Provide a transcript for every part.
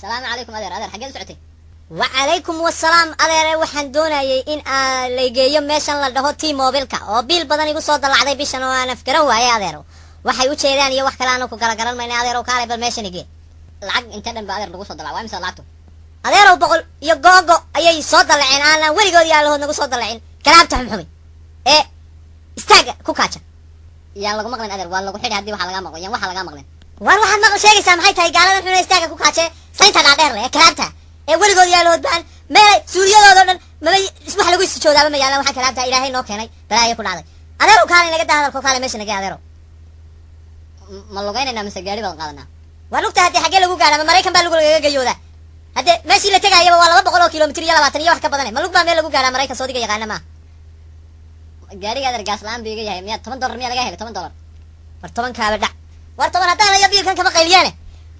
السلام عليكم أدير حقين سعتي. وعليكم السلام أدير وحن دوناي إن ليجي يوم ماشان لده تي موبيلك أو بيل بدن يقول صوت العادي بيشان وأنا فكره يا أدير waxay u jeedaan iyo wax kale aan ku kala garan mayna adeerow kaalay bal meeshan igi lacag inta dhan ba adeer lagu soo dalacay waa imisa lacagtu adeerow boqol iyo googo ayay soo dalaceen aan weligood yaa lahood nagu soo dalacin kalaabta xumxumi istaaga ku kaaja yaa lagu maqlin adeer waa lagu xidhi hadii waxa laga maqlin waxa laga maqlin war waxaad maqal sheegaysaa maxay tahay gaalada xuna istaaga ku kaaje saynta dhaadheer leh kalaabta weligood yaa lahood baan meel suuriyadooda dhan mabay wax lagu isjoodaaba ma yaalan waxa kalaabta ilaahay noo keenay balaayo ku dhacday adeerow kaalay naga daadalko kaalay meeshan naga adeerow ma lugaynayna mise gaari baan qaadanaa waa lugta haddii xaggee lagu gaadha ma maraykan baa laga gayoodaa haddee meeshii la tegayaba waa 200 kilomitir iyo 20 iyo wax ka badan ma lug baa meel lagu gaadhaa maraykan soodiga yaqaana ma gaariga adeer gaas la'aan biiga yahay miyaa $10 miyaa laga helay $10 war 10 kaaba dhac war 10 haddaan ayo biilkan kama qayliyaane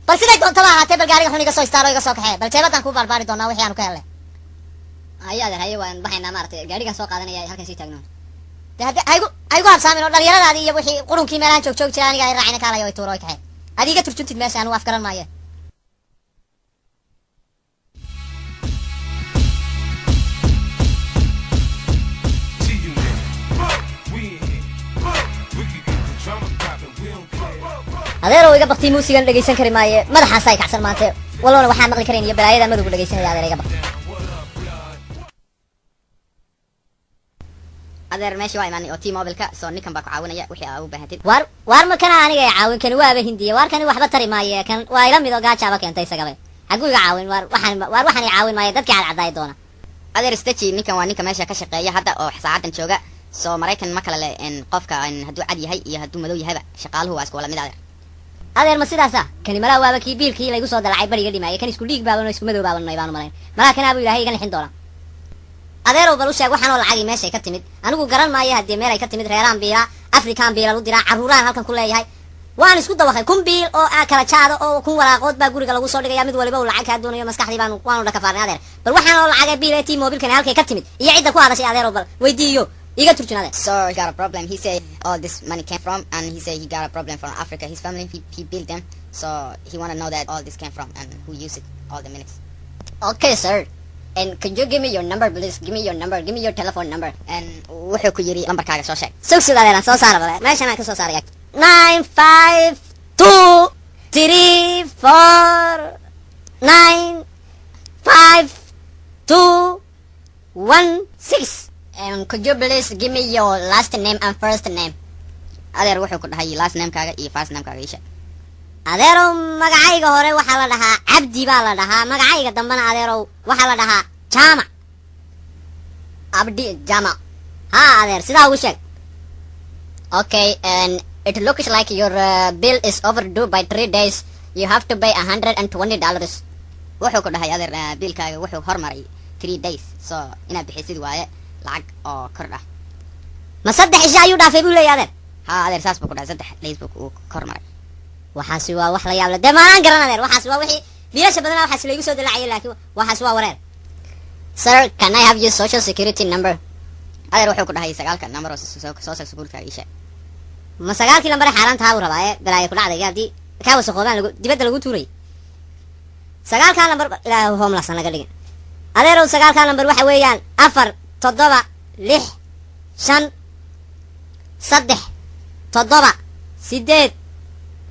bal siday doontaba ahaatee bal gaariga xun iga soo istaaro iga soo kaxee bal jeebadaan ku barbaari doonaa wixii aanu ka helnay haya adeer haya waan baxaynaa maaragtay gaarigan soo qaadanaya halkan sii taagnoon aygu habsaamin oo dhalinyaradaadii iyo wixii qurunkii meelahan joog jira aniga ay raacina kaalayo ay tuuro ay kaxeen adiga turjuntid meesha anu afgaran maaye adeerow iga baktii muusigan dhegaysan kari maaye madaxaasa ay kacsan maante walloona waxaa maqli karayn iyo balaayada madowgu dhegaysanaya adeer iga bakti adeer meeshii waa imaanay oo T-Mobile-ka soo ninkan baa ku caawinaya wixii aad u baahatid war ma kana aniga ay caawin kan waaba hindiya war kan waxba tari maaye kan waa ila mid oo gaajaaba keentay isagabe xagu iga caawin waxaan ay caawin maaye dadkii cadcadaay doona adeer istaji ninkan waa ninka meesha ka shaqeeya hadda oo saacadan jooga soo maraykan ma kala leh in qofka hadduu cad yahay iyo hadduu madow yahayba shaqaaluhu waa isku wala mid adeer ma sidaasa kani malaa waaba kii biilkii laygu soo dalacay bariga dhimaayay kan isku dhiig baaban oo isku madow baaban baanu malayn malaa kana abuu ilaahay iga lixin doona adeerow bal u sheeg waxaan oo lacagii meeshay ka timid anigu garan maayo haddii meel ay ka timid reeraan biila afrikaan biila lu diraa carruuraan halkan ku leeyahay waan isku dawaqay kun biil oo kala jaado oo kun walaaqood baa guriga lagu soo dhigaya mid waliba uu lacag kaa doonayo maskaxdii waanu dhakafaarnay adeer bal waxaan oo lacagay biil ee T-Mobile-kan halkay ka timid iyo cidda ku hadashay adeerow bal weydiiyo iga turjunade so he got a problem he said all this money came from and he said he got a problem from Africa his family he built them so he want to know that all this came from and who used it all the minutes okay sir and could you give me your number please give me your number give me your telephone number and wuxuu ku yiri lambarkaaga soo sheeg sugsuga adeeran soo saara bale meeshan aan ka soo saaraya 9523496 and could you please give me your last name and first name adeer wuxuu ku dhahay last name kaaga iyo first name kaaga isha adeerow magacayga hore waxaa la dhahaa cabdi baa la dhahaa magacayga dambana adeerow waxaa la dhahaa jaamac abdi jaamac ha adeer sidaa ugu sheeg okay and it looks like your bill is overdue by 3 days you have to pay $120 wuxuu ku dhahay adeer biilkaaga wuxuu hormaray 3 days so inaad bixisid waaye lacag oo kordha ma 3 isha ayuu dhaafay buu leeyahay adeer ha adeer saas buu ku dhahay 3 days buu hormaray waxaasi waa wax la yaab leh deemaan garan adeer waxaasi waa wixii biilasha badanaa waxaasi laygu soo dalacayay laakiin waxaasi waa wareer sir can I have your social security number adeer wuxuu ku dhahay 9 number oo social security isha ma 9 number xaraan tahay uu rabaa balaayo ku dhacday hadii ka wasaqoobaan dibadda lagu tuuray 9 number ilaahu homeless laga dhigay adeerow 9 number waxa weeyaan 4 7 6 5 3 7 8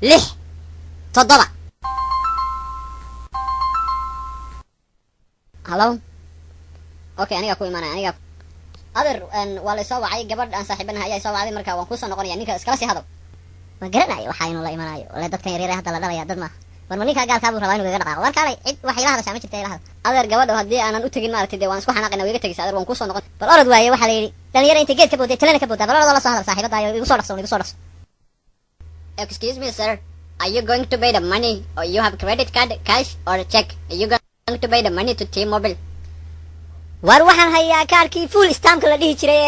6 7 hello okay aniga ku imaanay aniga adeer waa la soo wacay gabadh aan saaxiibanahay ayaa soo wacday marka waan ku soo noqonayaa ninka iskala sii hado ma garanayo waxa inuu la imanayo wala dadkan yaryar hadda la dhalaya dad ma war ma ninka gaalka buu rabaa inuu iga dhaqaaqo war kaalay cid wax ila hadashaa ma jirta ila hada adeer gabadha haddii aanan u tagin maaragtay waan isku xanaaqina way iga tagaysaa adeer waan ku soo noqon bal orod waaye waxa la yiri dhalinyaro inta geed ka booday talena ka boodaa bal orod la soo hadal saaxiibada ayo igu soo dhaqso excuse me sir are you going to pay the money or you have credit card cash or check are you going to pay the money to T-Mobile war waxaan hayaa kaarkii full stamp la dhihi jiray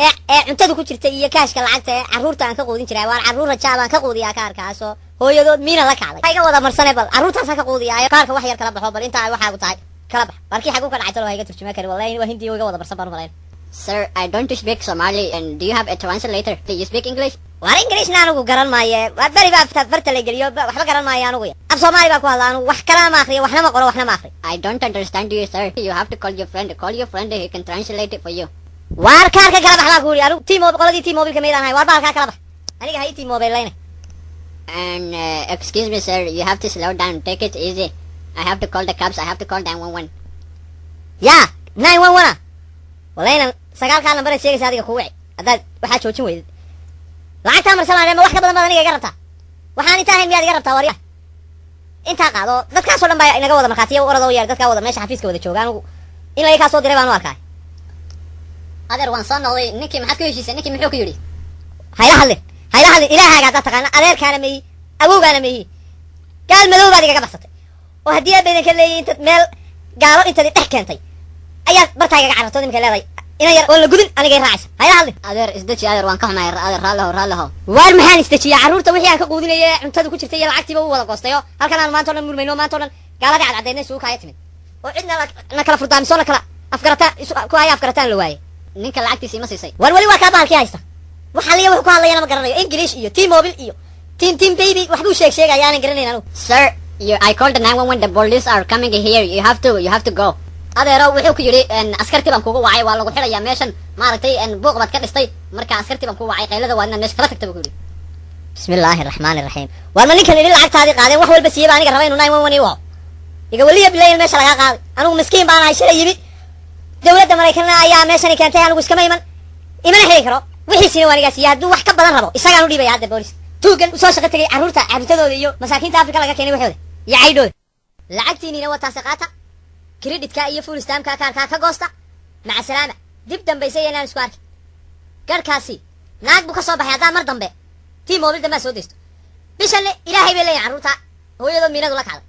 ee cuntada ku jirta iyo kaashka lacagta ee carruurta aan ka qoodin jiray war carruur rajaab aan ka qoodiyaa kaarkaas oo hooyadood miina la kacday ayga wada marsanay bal carruurtaas ka qoodiyaa kaarka wax yar kala baxo bal inta ay waxa ugu tahay kala bax barkii xagu ka dhacay talo hayga turjuma kari wallahi waa hindi iga wada marsan baan u malayn sir I don't speak Somali and do you have a translator do you speak English war ingiriishna anugu garan maaye waa beri baa farta la geliyo waxba garan maayo anugu af soomaali baa ku hadla anugu wax kala ma akhriyo waxna ma qoro waxna ma akhriyo I don't understand you, sir. You have to call your friend. Call your friend. He can translate it for you. waar kaarka kala bax baa ku yiri anigu T-Mobile qoladii T-Mobile ka meelaan hay waar baalka kala bax aniga hay T-Mobile layna And excuse me, sir. You have to slow down. Take it easy. I have to call the cops. I have to call 911. ya 911 walayna sagaalka number ay sheegaysa adiga ku wici hadaad waxa joojin weyd lacagta marsanaa ma wax ka badan aniga iga rabtaa waxaan inta ahayn miyaad iga rabtaa wariya inta qaado dadkaas oo dhan baa inaga wada markaatiyo orado yaar dadka wada meesha xafiiska wada joogaan in la iga soo diray baan u arkay adeer waan soo noqday ninkii maxaad ku heshiisay ninkii muxuu ku yidhi hayla hadlin ilaahaaga haddaad taqaana adeerkaana meeyi awowgaana meeyi gaal madow baad igaga baxsatay oo haddii aad baydan ka leeyihin intad meel gaalo intadi dhex keentay ayaad bartaa igaga carartood iminka leedahay ina yar oon la gudin anigay raacaysa hayla hadlin adeer isdeji adeer waan ka xumahay adeer raalliho waar maxaan isdejiyaa carruurta wixii aan ka quudinayay cuntada ku jirtay iyo lacagtiiba u wada goostayo halkan aan maanta o dhan murmayno maanta o dhan gaaladii cadcaddeedna isugu kaaya timid oo cidna na kala furdaamiso na kala ku haya afgarataan la waayey ninka lacagtiisii ma siisay war weli waa kaa bahalkii haysta waxa liya wuxuu ku hadlayana ma garanayo English iyo T-Mobile iyo Team baby waxbuu sheegaya aanan garanayn anigu sir I called the 911. The police are coming here. You have to go. adeero wuxuu ku yiri askartii baan kugu wacay waa lagu xirayaa meeshan maaragtay buuq baad ka dhistay marka askartii baan kugu wacay qaylada waa inaad meesha kala tagtay buu yiri bismillaahi raxmaani raxiim war ma ninkan idin lacagtaadii qaadeen wax walba siiyay baa aniga rabay inuu 911 iwo iga waliya bilayn meesha laga qaaday anigu miskiin baan ahay shalay yimi dawladda Mareykanka ayaa meeshan keentay anigu iskama iman imana xiri karo wixii sina waniga siiyay hadduu wax ka badan rabo isagaan u dhiibay hadda boolis tuugan soo shaqo tagay carruurta caabitadooda iyo masaakiinta Afrika laga keenay waxooda iyo caydhooda lacagtiina waa taasi qaata kreditka iyo full stamka kaarka ka goosta maca salaama dib dambaysay inaan isku arkin garkaasi naag buu ka soo baxay haddaan mar dambe T-Mobile dambaa soo deysto bishan ilaahay bay leeyahay carruurta hooyadoo miinadu la kacday